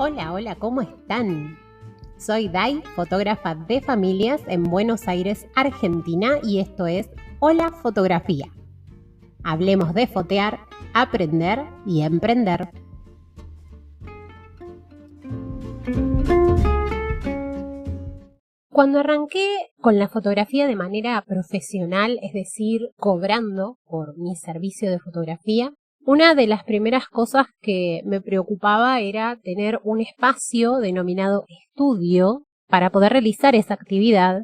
Hola, hola, ¿cómo están? Soy Dai, fotógrafa de familias en Buenos Aires, Argentina, y esto es Hola Fotografía. Hablemos de fotear, aprender y emprender. Cuando arranqué con la fotografía de manera profesional, es decir, cobrando por mi servicio de fotografía, una de las primeras cosas que me preocupaba era tener un espacio denominado estudio para poder realizar esa actividad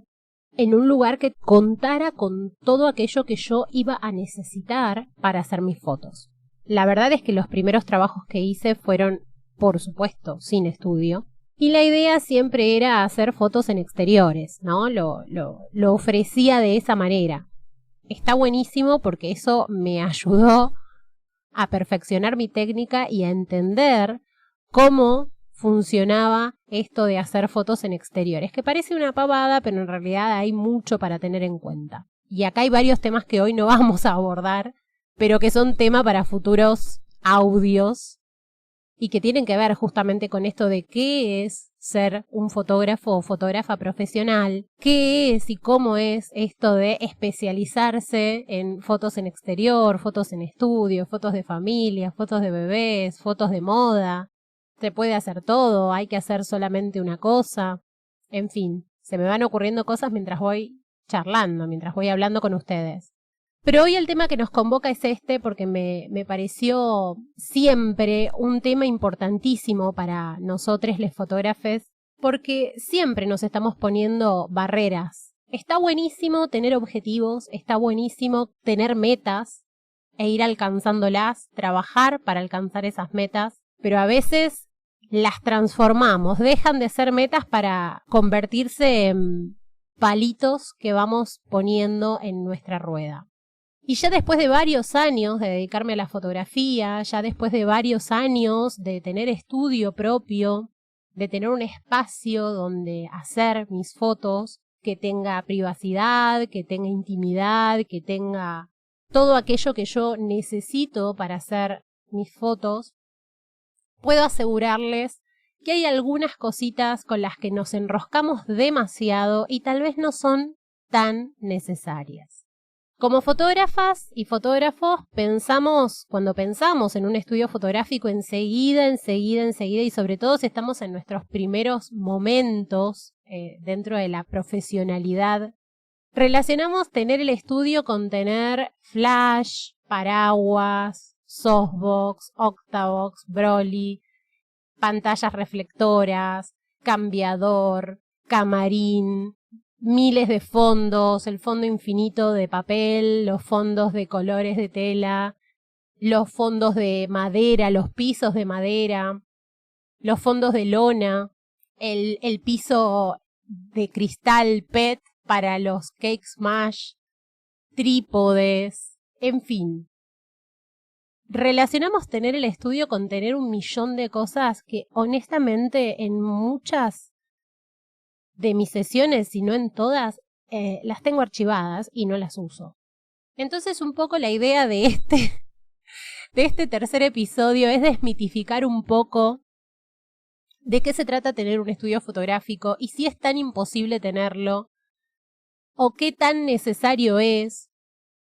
en un lugar que contara con todo aquello que yo iba a necesitar para hacer mis fotos. La verdad es que los primeros trabajos que hice fueron, por supuesto, sin estudio. Y la idea siempre era hacer fotos en exteriores, ¿no? Lo ofrecía de esa manera. Está buenísimo porque eso me ayudó a perfeccionar mi técnica y a entender cómo funcionaba esto de hacer fotos en exteriores, que parece una pavada, pero en realidad hay mucho para tener en cuenta. Y acá hay varios temas que hoy no vamos a abordar, pero que son tema para futuros audios y que tienen que ver justamente con esto de qué es ser un fotógrafo o fotógrafa profesional, qué es y cómo es esto de especializarse en fotos en exterior, fotos en estudio, fotos de familia, fotos de bebés, fotos de moda. Se puede hacer todo, hay que hacer solamente una cosa. En fin, se me van ocurriendo cosas mientras voy charlando, mientras voy hablando con ustedes. Pero hoy el tema que nos convoca es este porque me pareció siempre un tema importantísimo para nosotros los fotógrafos, porque siempre nos estamos poniendo barreras. Está buenísimo tener objetivos, está buenísimo tener metas e ir alcanzándolas, trabajar para alcanzar esas metas, pero a veces las transformamos, dejan de ser metas para convertirse en palitos que vamos poniendo en nuestra rueda. Y ya después de varios años de dedicarme a la fotografía, ya después de varios años de tener estudio propio, de tener un espacio donde hacer mis fotos, que tenga privacidad, que tenga intimidad, que tenga todo aquello que yo necesito para hacer mis fotos, puedo asegurarles que hay algunas cositas con las que nos enroscamos demasiado y tal vez no son tan necesarias. Como fotógrafas y fotógrafos cuando pensamos en un estudio fotográfico, enseguida, y sobre todo si estamos en nuestros primeros momentos dentro de la profesionalidad, relacionamos tener el estudio con tener flash, paraguas, softbox, octavox, Broly, pantallas reflectoras, cambiador, camarín, miles de fondos, el fondo infinito de papel, los fondos de colores de tela, los fondos de madera, los pisos de madera, los fondos de lona, el piso de cristal PET para los cake smash, trípodes, en fin. Relacionamos tener el estudio con tener un millón de cosas que honestamente en muchas de mis sesiones, si no en todas, las tengo archivadas y no las uso. Entonces un poco la idea de este tercer episodio es desmitificar un poco de qué se trata tener un estudio fotográfico y si es tan imposible tenerlo, o qué tan necesario es,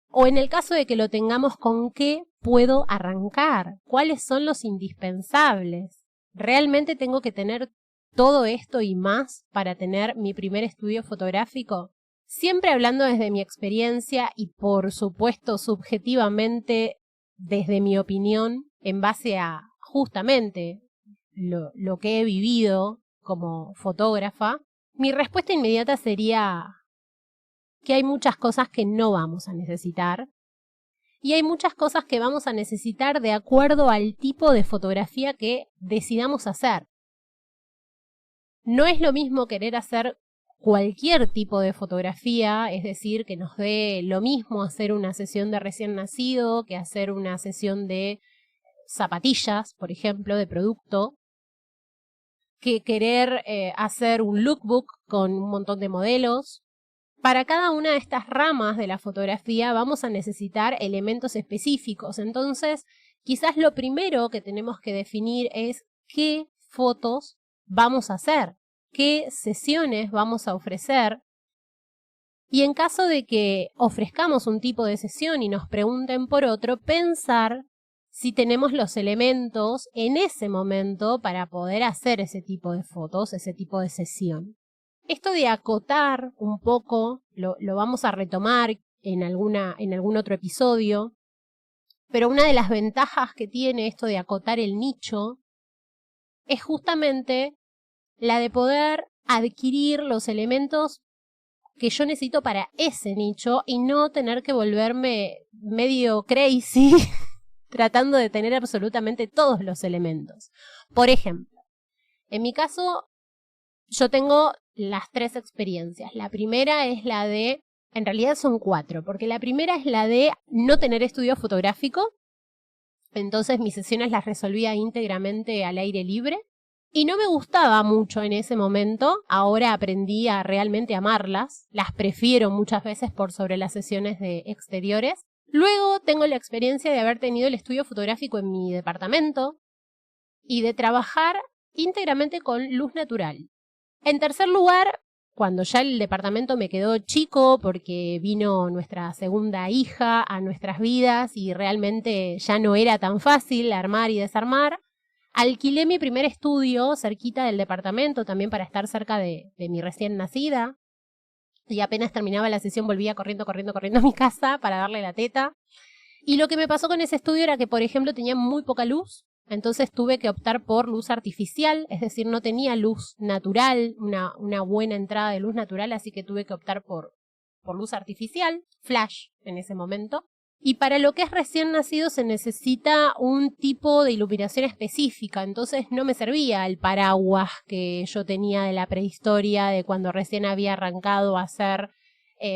o en el caso de que lo tengamos, con qué puedo arrancar, cuáles son los indispensables. ¿Realmente tengo que tener todo esto y más para tener mi primer estudio fotográfico? Siempre hablando desde mi experiencia y por supuesto subjetivamente desde mi opinión en base a justamente lo que he vivido como fotógrafa, mi respuesta inmediata sería que hay muchas cosas que no vamos a necesitar y hay muchas cosas que vamos a necesitar de acuerdo al tipo de fotografía que decidamos hacer. No es lo mismo querer hacer cualquier tipo de fotografía, es decir, que nos dé lo mismo hacer una sesión de recién nacido que hacer una sesión de zapatillas, por ejemplo, de producto, que querer hacer un lookbook con un montón de modelos. Para cada una de estas ramas de la fotografía vamos a necesitar elementos específicos. Entonces, quizás lo primero que tenemos que definir es qué fotos vamos a hacer, qué sesiones vamos a ofrecer. Y en caso de que ofrezcamos un tipo de sesión y nos pregunten por otro, pensar si tenemos los elementos en ese momento para poder hacer ese tipo de fotos, ese tipo de sesión. Esto de acotar un poco, lo vamos a retomar en algún otro episodio, pero una de las ventajas que tiene esto de acotar el nicho es justamente la de poder adquirir los elementos que yo necesito para ese nicho y no tener que volverme medio crazy tratando de tener absolutamente todos los elementos. Por ejemplo, en mi caso, yo tengo las 3 experiencias. La primera es la de, en realidad son 4, porque la primera es la de no tener estudio fotográfico. Entonces mis sesiones las resolvía íntegramente al aire libre. Y no me gustaba mucho en ese momento, ahora aprendí a realmente amarlas, las prefiero muchas veces por sobre las sesiones de exteriores. Luego tengo la experiencia de haber tenido el estudio fotográfico en mi departamento y de trabajar íntegramente con luz natural. En tercer lugar, cuando ya el departamento me quedó chico porque vino nuestra segunda hija a nuestras vidas y realmente ya no era tan fácil armar y desarmar, alquilé mi primer estudio cerquita del departamento también para estar cerca de mi recién nacida. Y apenas terminaba la sesión volvía corriendo a mi casa para darle la teta. Y lo que me pasó con ese estudio era que, por ejemplo, tenía muy poca luz. Entonces tuve que optar por luz artificial, es decir, no tenía luz natural, una buena entrada de luz natural, así que tuve que optar por luz artificial, flash en ese momento. Y para lo que es recién nacido se necesita un tipo de iluminación específica, entonces no me servía el paraguas que yo tenía de la prehistoria, de cuando recién había arrancado a hacer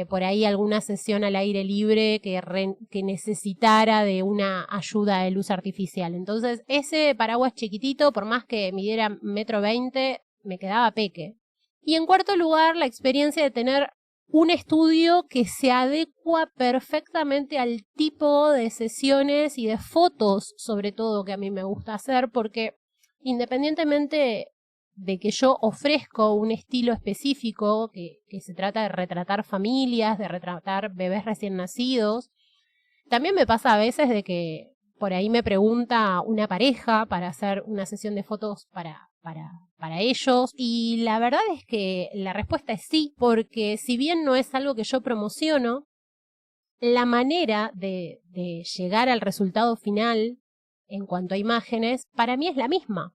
por ahí alguna sesión al aire libre que necesitara de una ayuda de luz artificial. Entonces ese paraguas chiquitito, por más que midiera 1,20 m, me quedaba peque. Y en cuarto lugar, la experiencia de tener un estudio que se adecua perfectamente al tipo de sesiones y de fotos, sobre todo, que a mí me gusta hacer, porque independientemente de que yo ofrezco un estilo específico, que se trata de retratar familias, de retratar bebés recién nacidos, también me pasa a veces de que por ahí me pregunta una pareja para hacer una sesión de fotos para ellos, y la verdad es que la respuesta es sí, porque si bien no es algo que yo promociono, la manera de llegar al resultado final en cuanto a imágenes, para mí es la misma.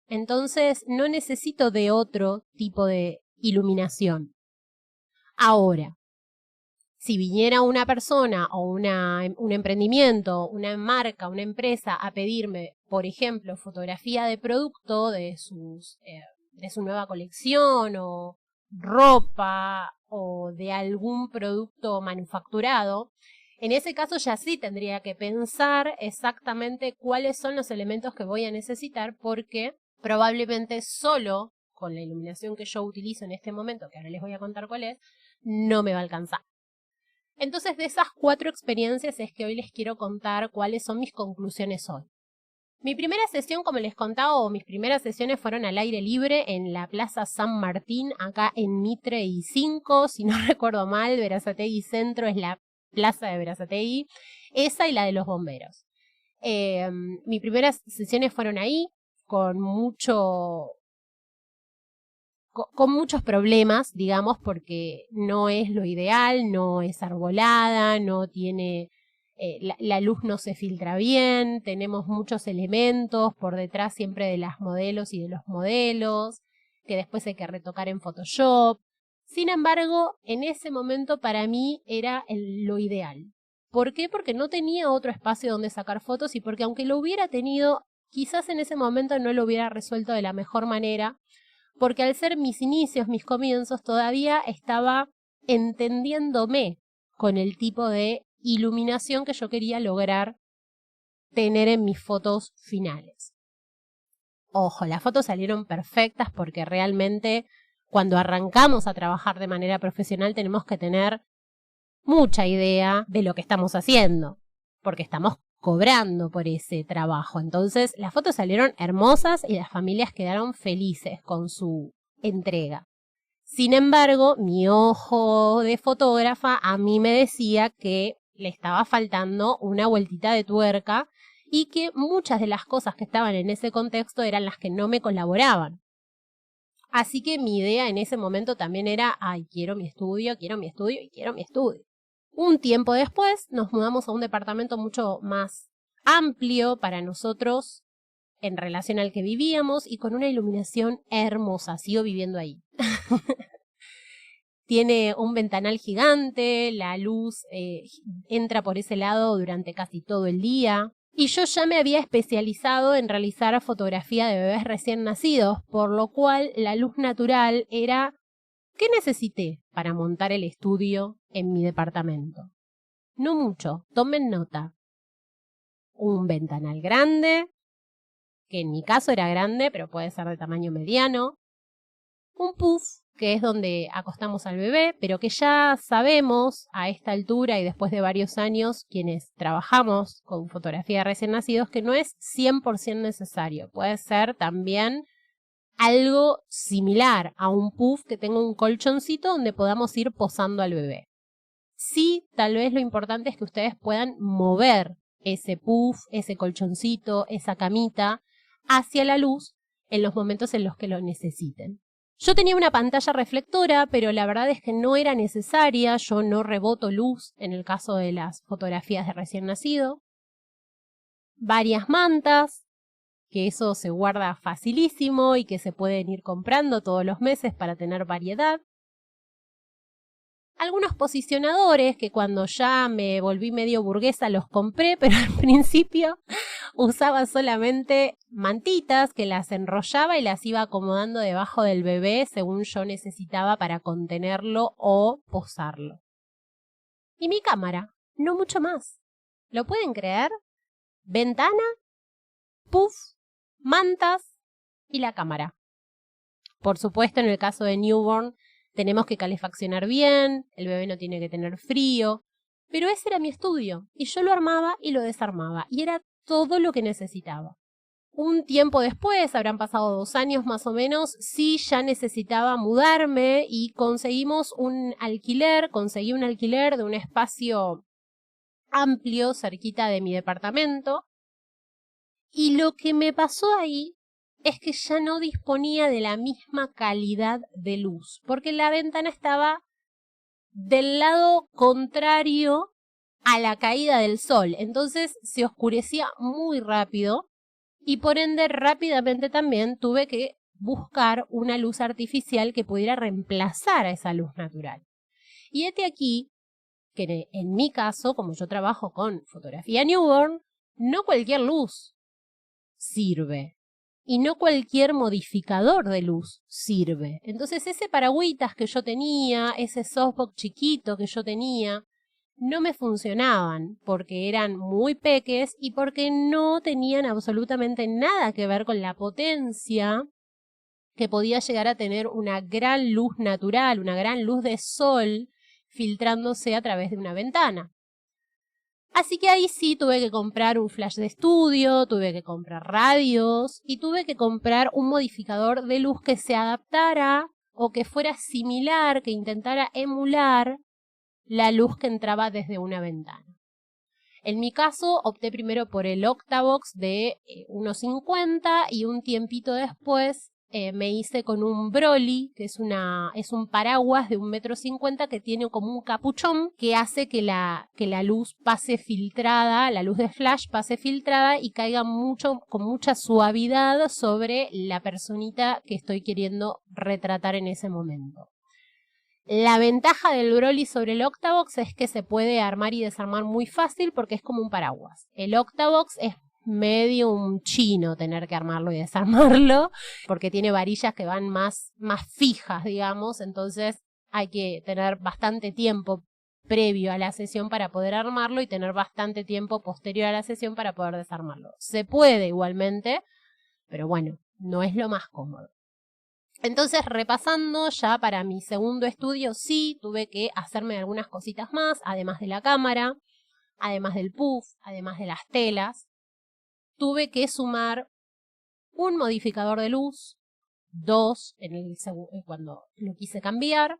Entonces no necesito de otro tipo de iluminación. Ahora, si viniera una persona o un emprendimiento, una marca, una empresa a pedirme, por ejemplo, fotografía de producto de su nueva colección o ropa o de algún producto manufacturado, en ese caso ya sí tendría que pensar exactamente cuáles son los elementos que voy a necesitar, porque probablemente solo con la iluminación que yo utilizo en este momento, que ahora les voy a contar cuál es, no me va a alcanzar. Entonces, de esas 4 experiencias es que hoy les quiero contar cuáles son mis conclusiones hoy. Mi primera sesión, como les contaba, o mis primeras sesiones fueron al aire libre en la Plaza San Martín, acá en Mitre y 5, si no recuerdo mal, Berazategui Centro es la plaza de Berazategui, esa y la de los bomberos. Mis primeras sesiones fueron ahí, con muchos problemas, digamos, porque no es lo ideal, no es arbolada, no tiene, la luz no se filtra bien, tenemos muchos elementos por detrás siempre de las modelos y de los modelos, que después hay que retocar en Photoshop. Sin embargo, en ese momento para mí era lo ideal. ¿Por qué? Porque no tenía otro espacio donde sacar fotos y porque aunque lo hubiera tenido, quizás en ese momento no lo hubiera resuelto de la mejor manera, porque al ser mis inicios, mis comienzos, todavía estaba entendiéndome con el tipo de iluminación que yo quería lograr tener en mis fotos finales. Ojo, las fotos salieron perfectas porque realmente cuando arrancamos a trabajar de manera profesional tenemos que tener mucha idea de lo que estamos haciendo, porque estamos cobrando por ese trabajo. Entonces las fotos salieron hermosas y las familias quedaron felices con su entrega. Sin embargo, mi ojo de fotógrafa a mí me decía que le estaba faltando una vueltita de tuerca y que muchas de las cosas que estaban en ese contexto eran las que no me colaboraban. Así que mi idea en ese momento también era, quiero mi estudio y quiero mi estudio. Un tiempo después nos mudamos a un departamento mucho más amplio para nosotros en relación al que vivíamos y con una iluminación hermosa. Sigo viviendo ahí. Tiene un ventanal gigante, la luz entra por ese lado durante casi todo el día. Y yo ya me había especializado en realizar fotografía de bebés recién nacidos, por lo cual la luz natural era ¿qué necesité para montar el estudio en mi departamento? No mucho, tomen nota. Un ventanal grande, que en mi caso era grande, pero puede ser de tamaño mediano. Un puff, que es donde acostamos al bebé, pero que ya sabemos a esta altura y después de varios años, quienes trabajamos con fotografía de recién nacidos, que no es 100% necesario. Puede ser también algo similar a un puff que tenga un colchoncito donde podamos ir posando al bebé. Sí, tal vez lo importante es que ustedes puedan mover ese puff, ese colchoncito, esa camita hacia la luz en los momentos en los que lo necesiten. Yo tenía una pantalla reflectora, pero la verdad es que no era necesaria. Yo no reboto luz en el caso de las fotografías de recién nacido. Varias mantas, que eso se guarda facilísimo y que se pueden ir comprando todos los meses para tener variedad. Algunos posicionadores que cuando ya me volví medio burguesa los compré, pero al principio usaba solamente mantitas que las enrollaba y las iba acomodando debajo del bebé según yo necesitaba para contenerlo o posarlo. Y mi cámara, no mucho más. ¿Lo pueden creer? Ventana, puff, mantas y la cámara. Por supuesto, en el caso de newborn, tenemos que calefaccionar bien, el bebé no tiene que tener frío, pero ese era mi estudio y yo lo armaba y lo desarmaba y era todo lo que necesitaba. Un tiempo después, habrán pasado 2 años más o menos, sí ya necesitaba mudarme y conseguí un alquiler de un espacio amplio cerquita de mi departamento y lo que me pasó ahí es que ya no disponía de la misma calidad de luz, porque la ventana estaba del lado contrario a la caída del sol, entonces se oscurecía muy rápido y por ende rápidamente también tuve que buscar una luz artificial que pudiera reemplazar a esa luz natural. Y este aquí, que en mi caso, como yo trabajo con fotografía newborn, no cualquier luz sirve. Y no cualquier modificador de luz sirve. Entonces ese paragüitas que yo tenía, ese softbox chiquito que yo tenía, no me funcionaban porque eran muy peques y porque no tenían absolutamente nada que ver con la potencia que podía llegar a tener una gran luz natural, una gran luz de sol filtrándose a través de una ventana. Así que ahí sí tuve que comprar un flash de estudio, tuve que comprar radios y tuve que comprar un modificador de luz que se adaptara o que fuera similar, que intentara emular la luz que entraba desde una ventana. En mi caso opté primero por el Octavox de 1.50 y un tiempito después me hice con un Broly, que es un paraguas de 1,50 m que tiene como un capuchón que hace que la luz pase filtrada, la luz de flash pase filtrada y caiga con mucha suavidad sobre la personita que estoy queriendo retratar en ese momento. La ventaja del Broly sobre el Octavox es que se puede armar y desarmar muy fácil porque es como un paraguas. El Octavox es medio un chino tener que armarlo y desarmarlo porque tiene varillas que van más fijas, digamos, entonces hay que tener bastante tiempo previo a la sesión para poder armarlo y tener bastante tiempo posterior a la sesión para poder desarmarlo. Se puede igualmente, pero bueno, no es lo más cómodo. Entonces, repasando ya para mi segundo estudio, sí, tuve que hacerme algunas cositas más, además de la cámara. además del puff, además de las telas, tuve que sumar un modificador de luz, dos cuando lo quise cambiar,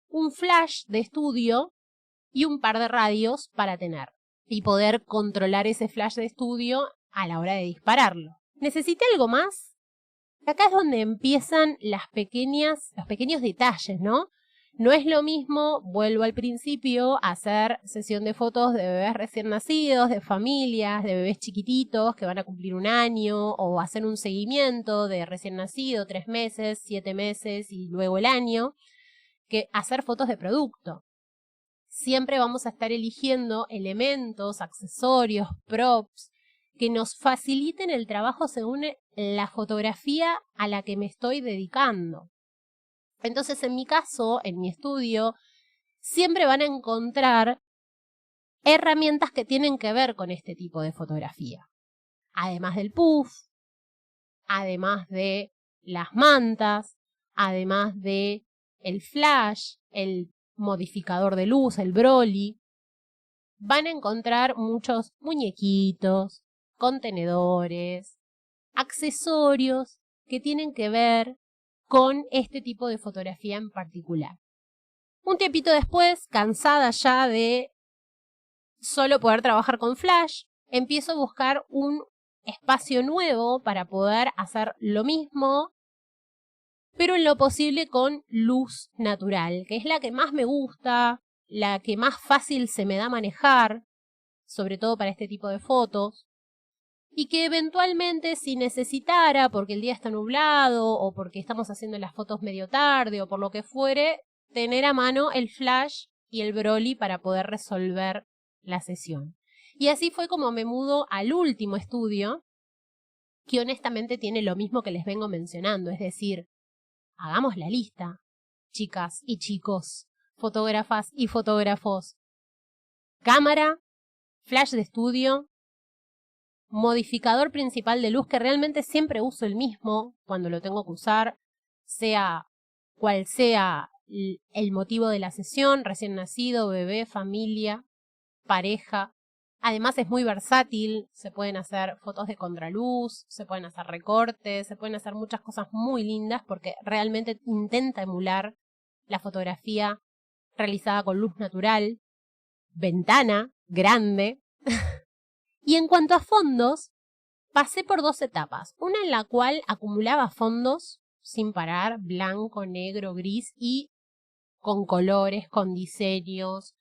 un flash de estudio y un par de radios para tener y poder controlar ese flash de estudio a la hora de dispararlo. ¿Necesité algo más? Acá es donde empiezan los pequeños detalles, ¿no? No es lo mismo, vuelvo al principio, hacer sesión de fotos de bebés recién nacidos, de familias, de bebés chiquititos que van a cumplir 1 año, o hacer un seguimiento de recién nacido, 3 meses, 7 meses y luego el año, que hacer fotos de producto. Siempre vamos a estar eligiendo elementos, accesorios, props, que nos faciliten el trabajo según la fotografía a la que me estoy dedicando. Entonces, en mi caso, en mi estudio, siempre van a encontrar herramientas que tienen que ver con este tipo de fotografía. Además del puff, además de las mantas, además de el flash, el modificador de luz, el Broly, van a encontrar muchos muñequitos, contenedores, accesorios que tienen que ver con este tipo de fotografía en particular. Un tiempito después, cansada ya de solo poder trabajar con flash, empiezo a buscar un espacio nuevo para poder hacer lo mismo, pero en lo posible con luz natural, que es la que más me gusta, la que más fácil se me da manejar, sobre todo para este tipo de fotos, y que eventualmente si necesitara, porque el día está nublado, o porque estamos haciendo las fotos medio tarde, o por lo que fuere, tener a mano el flash y el Broly para poder resolver la sesión. Y así fue como me mudo al último estudio, que honestamente tiene lo mismo que les vengo mencionando, es decir, hagamos la lista, chicas y chicos, fotógrafas y fotógrafos. Cámara, flash de estudio, modificador principal de luz, que realmente siempre uso el mismo cuando lo tengo que usar, sea cual sea el motivo de la sesión, recién nacido, bebé, familia, pareja. Además es muy versátil, se pueden hacer fotos de contraluz, se pueden hacer recortes, se pueden hacer muchas cosas muy lindas porque realmente intenta emular la fotografía realizada con luz natural, ventana grande. Y en cuanto a fondos, pasé por 2 etapas. Una en la cual acumulaba fondos sin parar, blanco, negro, gris y con colores, con diseños.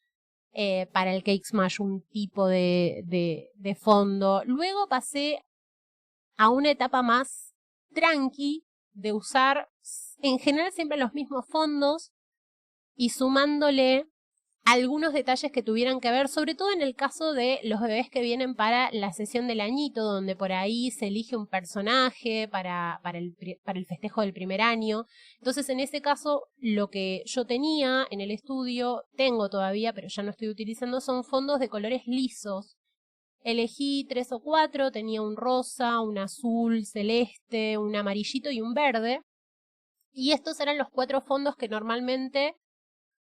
Para el Cake Smash un tipo de fondo. Luego pasé a una etapa más tranqui de usar en general siempre los mismos fondos y sumándole algunos detalles que tuvieran que ver, sobre todo en el caso de los bebés que vienen para la sesión del añito, donde por ahí se elige un personaje para el festejo del primer año. Entonces, en ese caso, lo que yo tenía en el estudio, tengo todavía, pero ya no estoy utilizando, son fondos de colores lisos. Elegí 3 o 4, tenía un rosa, un azul, celeste, un amarillito y un verde. Y estos eran los 4 fondos que normalmente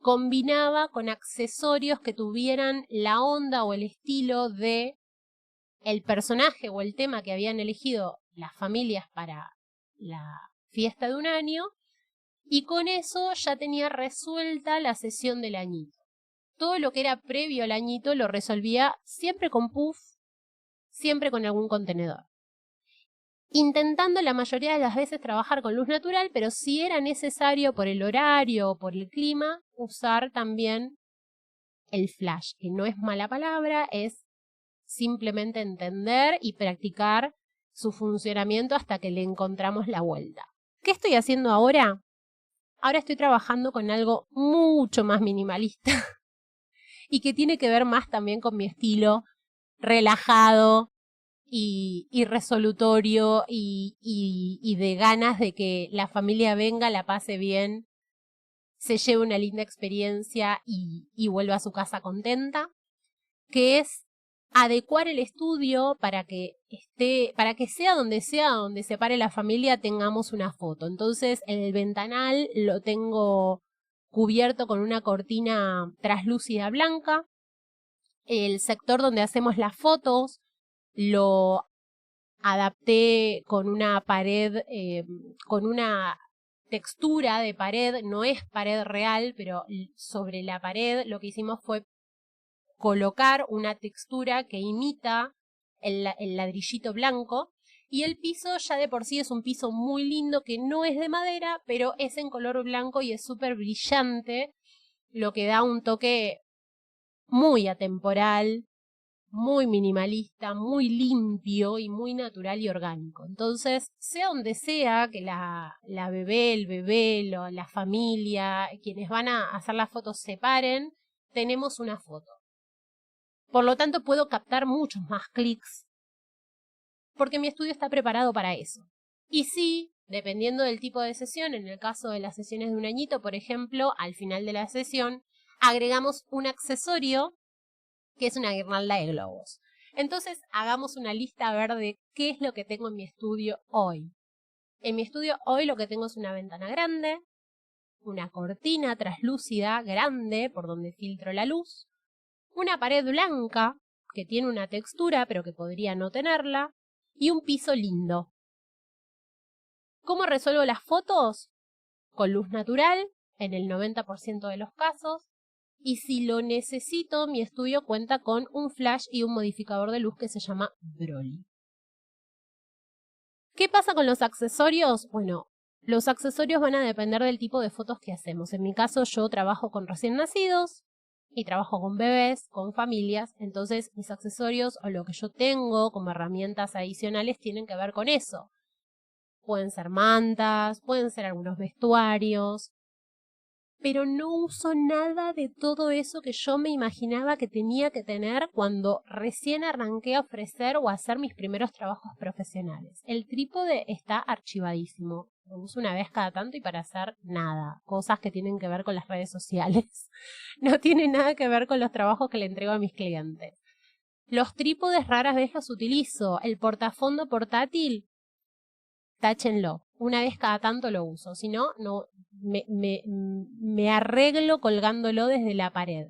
combinaba con accesorios que tuvieran la onda o el estilo de el personaje o el tema que habían elegido las familias para la fiesta de 1 año, y con eso ya tenía resuelta la sesión del añito. Todo lo que era previo al añito lo resolvía siempre con puff, siempre con algún contenedor. Intentando la mayoría de las veces trabajar con luz natural, pero si era necesario por el horario o por el clima, usar también el flash, que no es mala palabra, es simplemente entender y practicar su funcionamiento hasta que le encontramos la vuelta. ¿Qué estoy haciendo ahora? Ahora estoy trabajando con algo mucho más minimalista y que tiene que ver más también con mi estilo relajado, y resolutorio y de ganas de que la familia venga, la pase bien, se lleve una linda experiencia y vuelva a su casa contenta, que es adecuar el estudio para que sea donde se pare la familia, tengamos una foto. Entonces el ventanal lo tengo cubierto con una cortina traslúcida blanca. El sector donde hacemos las fotos lo adapté con una pared, con una textura de pared, no es pared real, pero sobre la pared lo que hicimos fue colocar una textura que imita el ladrillito blanco, y el piso ya de por sí es un piso muy lindo que no es de madera, pero es en color blanco y es súper brillante, lo que da un toque muy atemporal, muy minimalista, muy limpio y muy natural y orgánico. Entonces, sea donde sea que la bebé, el bebé, la familia, quienes van a hacer las fotos se paren, tenemos una foto. Por lo tanto, puedo captar muchos más clics porque mi estudio está preparado para eso. Y sí, dependiendo del tipo de sesión, en el caso de las sesiones de un añito, por ejemplo, al final de la sesión, agregamos un accesorio que es una guirnalda de globos. Entonces, hagamos una lista a ver de qué es lo que tengo en mi estudio hoy. En mi estudio hoy lo que tengo es una ventana grande, una cortina traslúcida grande por donde filtro la luz, una pared blanca que tiene una textura pero que podría no tenerla, y un piso lindo. ¿Cómo resuelvo las fotos? Con luz natural, en el 90% de los casos, y si lo necesito, mi estudio cuenta con un flash y un modificador de luz que se llama Broly. ¿Qué pasa con los accesorios? Bueno, los accesorios van a depender del tipo de fotos que hacemos. En mi caso, yo trabajo con recién nacidos y trabajo con bebés, con familias, entonces mis accesorios o lo que yo tengo como herramientas adicionales tienen que ver con eso. Pueden ser mantas, pueden ser algunos vestuarios, pero no uso nada de todo eso que yo me imaginaba que tenía que tener cuando recién arranqué a ofrecer o a hacer mis primeros trabajos profesionales. El trípode está archivadísimo. Lo uso una vez cada tanto y para hacer nada. Cosas que tienen que ver con las redes sociales. No tiene nada que ver con los trabajos que le entrego a mis clientes. Los trípodes raras veces los utilizo. El portafondo portátil, táchenlo. Una vez cada tanto lo uso. Si no, no me arreglo colgándolo desde la pared.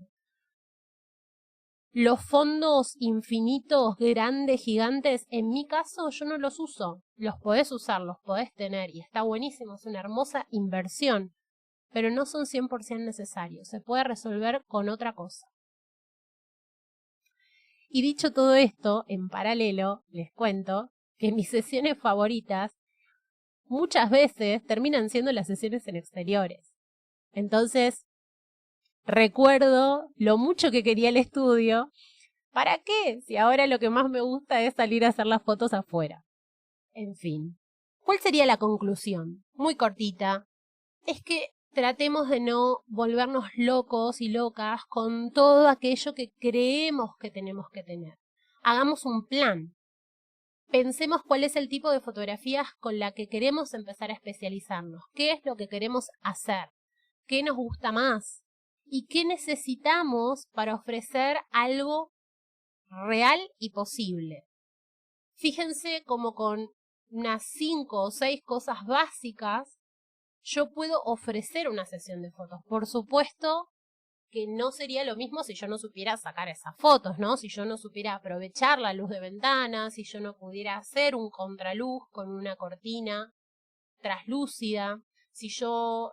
Los fondos infinitos, grandes, gigantes, en mi caso yo no los uso. Los podés usar, los podés tener y está buenísimo, es una hermosa inversión, pero no son 100% necesarios. Se puede resolver con otra cosa. Y dicho todo esto, en paralelo, les cuento que mis sesiones favoritas muchas veces terminan siendo las sesiones en exteriores. Entonces, recuerdo lo mucho que quería el estudio. ¿Para qué? Si ahora lo que más me gusta es salir a hacer las fotos afuera. En fin. ¿Cuál sería la conclusión? Muy cortita. Es que tratemos de no volvernos locos y locas con todo aquello que creemos que tenemos que tener. Hagamos un plan. Pensemos cuál es el tipo de fotografías con la que queremos empezar a especializarnos. ¿Qué es lo que queremos hacer? ¿Qué nos gusta más? ¿Y qué necesitamos para ofrecer algo real y posible? Fíjense como con unas 5 o 6 cosas básicas yo puedo ofrecer una sesión de fotos. Por supuesto que no sería lo mismo si yo no supiera sacar esas fotos, ¿no? Si yo no supiera aprovechar la luz de ventana, si yo no pudiera hacer un contraluz con una cortina traslúcida, si yo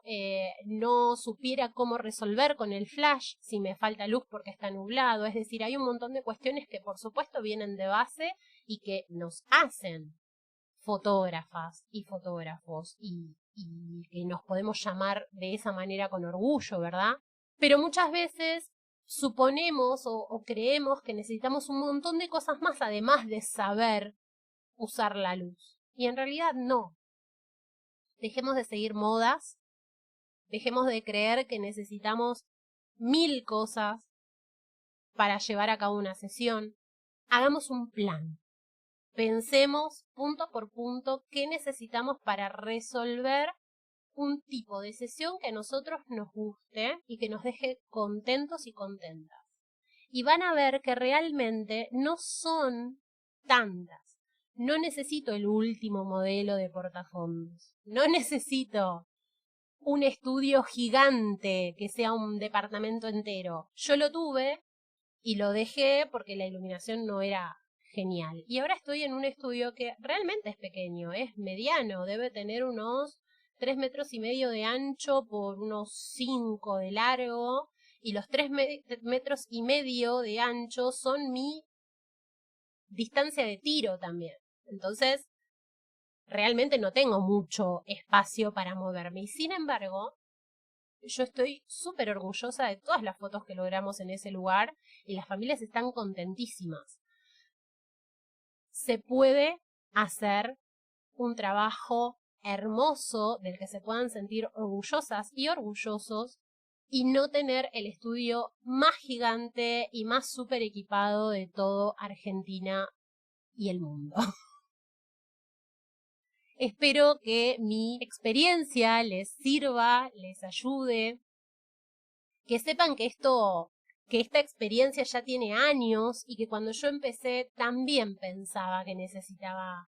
no supiera cómo resolver con el flash, si me falta luz porque está nublado. Es decir, hay un montón de cuestiones que por supuesto vienen de base y que nos hacen fotógrafas y fotógrafos y que nos podemos llamar de esa manera con orgullo, ¿verdad? Pero muchas veces suponemos o creemos que necesitamos un montón de cosas más además de saber usar la luz. Y en realidad no. Dejemos de seguir modas, dejemos de creer que necesitamos 1000 cosas para llevar a cabo una sesión. Hagamos un plan. Pensemos punto por punto qué necesitamos para resolver un tipo de sesión que a nosotros nos guste y que nos deje contentos y contentas. Y van a ver que realmente no son tantas. No necesito el último modelo de portafondos. No necesito un estudio gigante que sea un departamento entero. Yo lo tuve y lo dejé porque la iluminación no era genial. Y ahora estoy en un estudio que realmente es pequeño, es mediano, debe tener unos 3,5 metros de ancho por unos 5 de largo, y los 3,5 metros de ancho son mi distancia de tiro también. Entonces, realmente no tengo mucho espacio para moverme. Y sin embargo, yo estoy súper orgullosa de todas las fotos que logramos en ese lugar y las familias están contentísimas. Se puede hacer un trabajo hermoso del que se puedan sentir orgullosas y orgullosos y no tener el estudio más gigante y más súper equipado de todo Argentina y el mundo. Espero que mi experiencia les sirva, les ayude, que sepan que esta experiencia ya tiene años y que cuando yo empecé también pensaba que necesitaba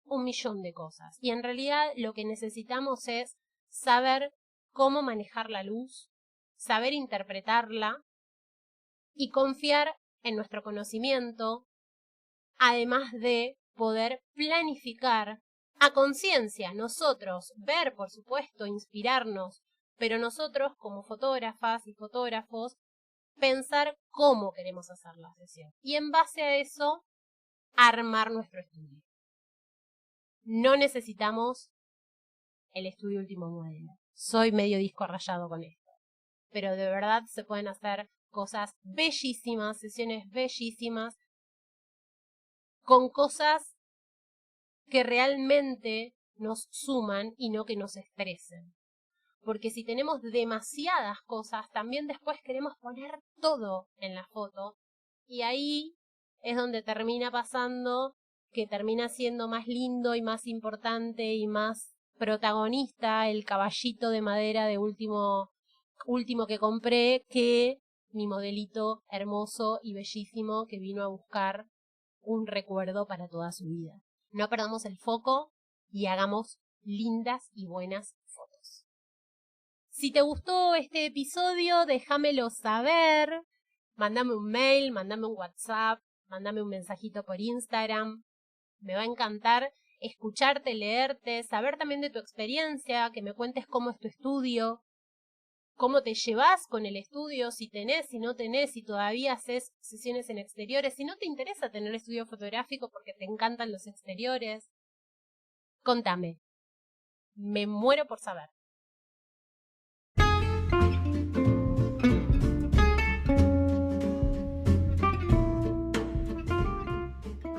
1.000.000 de cosas. Y en realidad lo que necesitamos es saber cómo manejar la luz, saber interpretarla y confiar en nuestro conocimiento, además de poder planificar a conciencia, nosotros, ver, por supuesto, inspirarnos, pero nosotros como fotógrafas y fotógrafos, pensar cómo queremos hacer la sesión. Y en base a eso, armar nuestro estudio. No necesitamos el estudio último modelo. Soy medio disco rayado con esto. Pero de verdad se pueden hacer cosas bellísimas, sesiones bellísimas, con cosas que realmente nos suman y no que nos estresen. Porque si tenemos demasiadas cosas, también después queremos poner todo en la foto. Y ahí es donde termina pasando que termina siendo más lindo y más importante y más protagonista el caballito de madera de último que compré que mi modelito hermoso y bellísimo que vino a buscar un recuerdo para toda su vida. No perdamos el foco y hagamos lindas y buenas fotos. Si te gustó este episodio, déjamelo saber. Mándame un mail, mándame un WhatsApp, mándame un mensajito por Instagram. Me va a encantar escucharte, leerte, saber también de tu experiencia, que me cuentes cómo es tu estudio, cómo te llevas con el estudio, si tenés, si no tenés, si todavía haces sesiones en exteriores, si no te interesa tener estudio fotográfico porque te encantan los exteriores. Contame. Me muero por saber.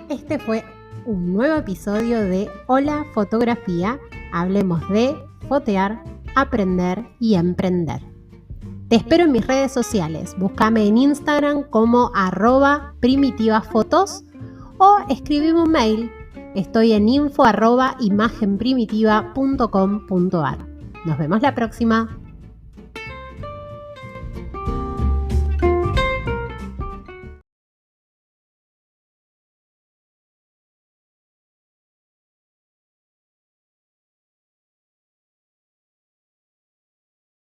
Este fue un nuevo episodio de Hola Fotografía. Hablemos de fotear, aprender y emprender. Te espero en mis redes sociales. Búscame en Instagram como @primitivafotos o escribime un mail. Estoy en info@imagenprimitiva.com.ar. Nos vemos la próxima.